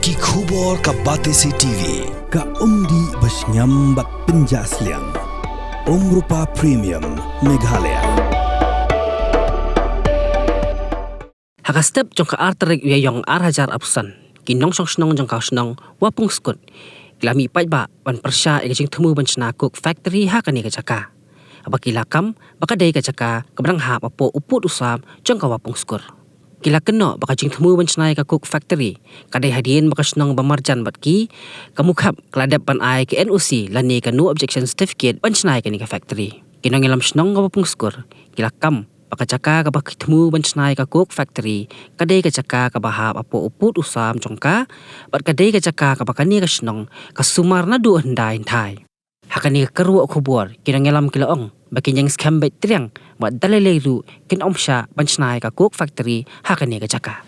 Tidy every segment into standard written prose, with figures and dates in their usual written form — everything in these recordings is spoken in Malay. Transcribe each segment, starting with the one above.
Ki khubor ka Batesi TV. Ka undi basnyam bat penjasliang. Rupa Premium Meghalaya. Hakastep jong ka arterik uyayong arhajar apusan. Kinong snong jong ka snong wapung skut. Glami pai ba wan persya igajing temu banchna cook factory hakani ka jaka. Abakilakam baka dai ka jaka kabrang hap apo uput usam jong ka wapung skur. Kila keno baka jing temu banchna ka cook factory. Kadai hadien baka snong bamarjan batki kamukhap kladap ban ai ke NOC lani ka no objection certificate banchna ka ni ka factory. Kinong ilam snong ka wapung skur. Kilakam baka jaka ka baka temu banchna ka cook factory kadai ka jaka ka bahap apo uput usam jongka bat kadai ka jaka ka baka ni ka snong ka sumar na du handai thai. Hakani ka keruak khubor kinong ilam kilaong bakin yang skambet triang wat daleleru kin omsha banchna ka cook factory hakani ka jaka.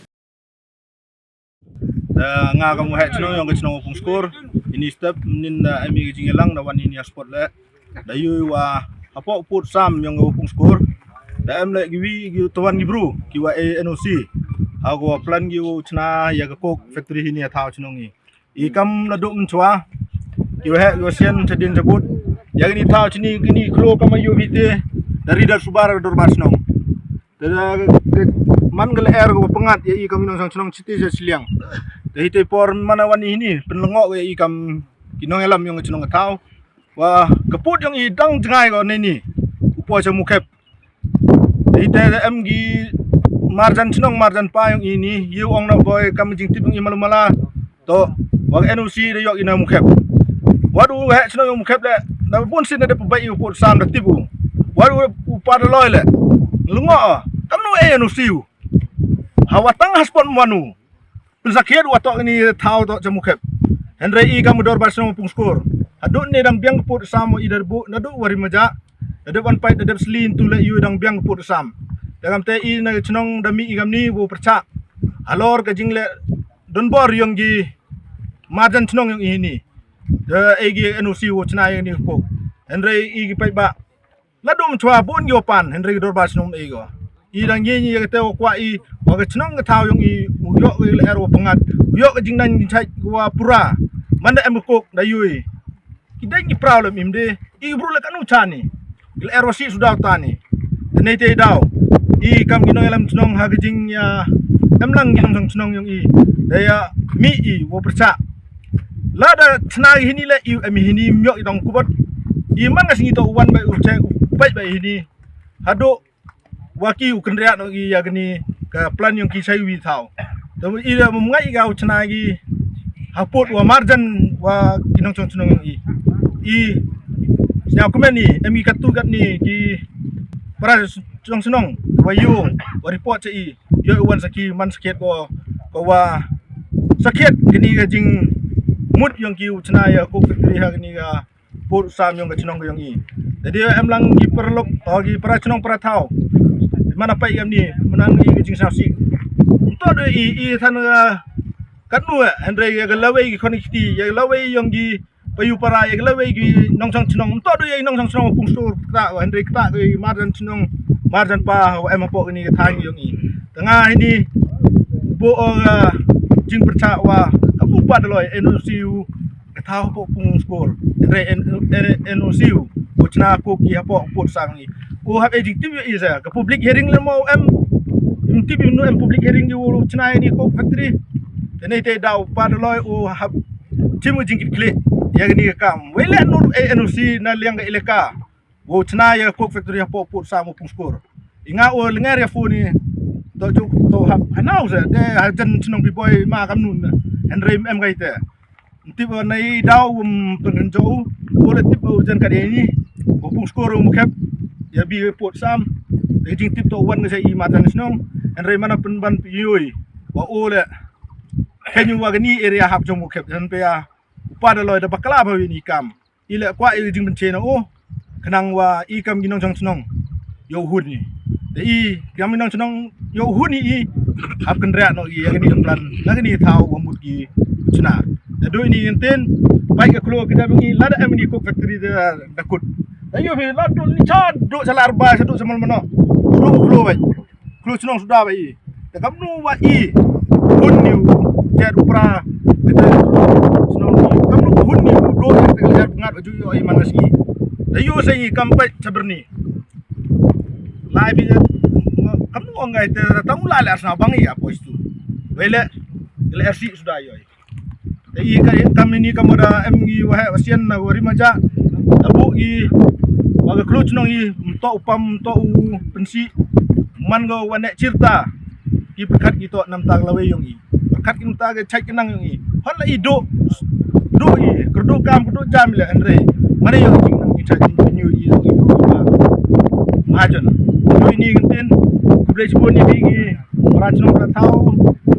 Nga kamu het chno yang chno pung skor ini step nin ami jingelang da wan ini sport le da yu wa apo put sam yang pung skor da am le giwi gi tuan gibru ki wa NOC ha go plan gi chna ya ka cook factory ini thao chno ngi I kam la dum chwa ki wa yo sian tedin sebut yang ini thao chini gini klo kam yu vite dari dar subar dor basnong da man gel air go pengat ya I kam nong sang chno chiti je siliang da hite por mana wan ini penlengok ya I kam kinong elam yang chno thao wa kaput yang I dang jengai go ni upo cha mukep ite em gi marjan chnong marjan pa yang ini yu ong na boy kam jing tip ngi malumala to wa NOC de yok ina mukhep wadu he chnong yung mukhep le na pun sin de bai yu put sam de tibu wadu upar loy le lungo kam no NOC yu hawatang haspon manu pensakiat watok ini thau to cha mukhep hendrai I kam dor basno pung skor aduk ne dang biang put sam I derbu nadu wari maja ada wan pai ada selin tu le yu dang biang put sam dalam te I na chnong dami igam ni bu percha alor ka jingle don bor yang gi marjan chnong yang ini de egi NOC wo chna yang ni ko henry I gi pai ba ladum chwa bun yo pan henry dor ba chnong ego I dang ye ni te kwa I wa ka chnong ka thau yang I yo le ero pangat yo ka jing nan chai wa pura manda em ko da yui kidai ni problem imde I bru le kanu chani il erosi sudah tani nete daw I kam gino elam chnong hagijing ya emlang gino sang chnong yung I daya mi I wo percha lada chnai hini le I emi hini myok idong kubot I man ngasing ito wan bai uche bai bai hini hado waki u kendria no I ya gni ka plan yung kisai wi thau to I da mungai ga chnai gi hapot wa marjan wa gino sang chnong yung I Siapa komen ni, emi katu kat ni ki para senong wayu wa report cai yo wan saki man sakit ko wa sakit kini ga jing mut yang ki uchna ya ko factory ha kini ga pur sam yang ga chnong yang I jadi em lang ki perlok gi para chnong para thau mana pai gam ni menang I ga jing sasi to do I than kat nu andre ga lawe gi connectivity ya lawe yang gi payu para ya lawe gi nong sang chnong to do ya nong sang chnong pung sur ta andre ta gi marjan chnong marjan pa em po ni ga thang yang I tengah ini bo jing percha wa kapu pa doloi NOC ka thau po pung skor andre NOC ko chna ko ki hapo po sang ni ko have adjective is ka public hearing le mo em tip no em public hearing gi wo chna ni ko factory tene te daw pa doloi o hab chimu jing kle yang ni kam wele no NOC na liang ga ileka wo chna ya cook factory po put sam pung skor inga o lengar ya fu ni to ju to hab hanau se de hajan chnong pi boy ma kam nun henry em ga ite tip nai daw pengen jo o le tip o jan ka de ni o pung skor mu kap ya bi put sam de jing tip to wan se I ma tan snong henry mana pen ban pi yoi wa o le kenyu wa ni area hab jo mu kap han pe ya pada loy da bakla ba ni kam ile kwa I jing ben chena o kanang wa I kam ginong sang chnong yo hun ni de I kam ginong chnong yo hun ni I hab kan rea no I ya ni plan la ni thau wa mut gi chna da do ni enten bai ka klo kita bengi lada em ni cook factory da dakut da yo fe la do ni cha do salar ba sa do samal mano do klo bai klo chnong sudah bai da kam no wa I hun ni jet pra kita senang ni kamu hun ni do yang terlihat bengat baju yo ai mana segi dayo sai kampai saberni lai bi kamu ongai te tamu la la sana bangi apa itu wele le RC sudah yo kami ni kamu da MG wahai wasian na wari maja tabu i waga kluch nong i to upam to pensi man go wanek cerita i berkat gitu nam tag lawe yong i berkat kim tag cai kenang yong i hon la i do i kerdo kam kerdo jam le andre mana yong jing nang i cai new i yong i majon do ini genten kublai sebon ni bigi rachnong ra thau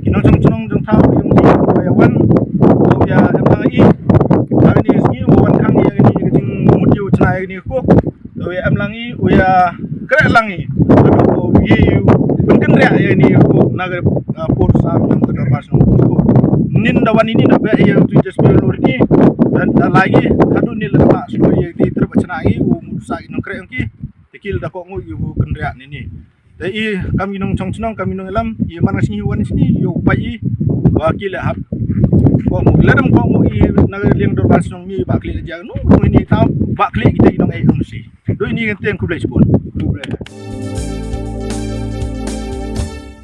kinong chong jong thau yong i yawan ya emang i ni sini wan kang ni jing mutiu chnai ni ko do ya emlangi uya kre langi ado ye benken ria ni ko nagar por sa yang kedor pasang ko nin dawan ini na ba ya tu just lor ni dan lagi kadu ni lepa so ye di terbacnai musa ino kre ki tikil da ko ngu yu kendria ni dai kami nong chongchnong kami nong elam ye mana sini wan sini yo pai wakil hab ko mu ladam ko mu i nagar liang dor pasang mi ba kli ja no ini tau ba kli kita inong ai umsi do ini ngenteng kublai sebon kublai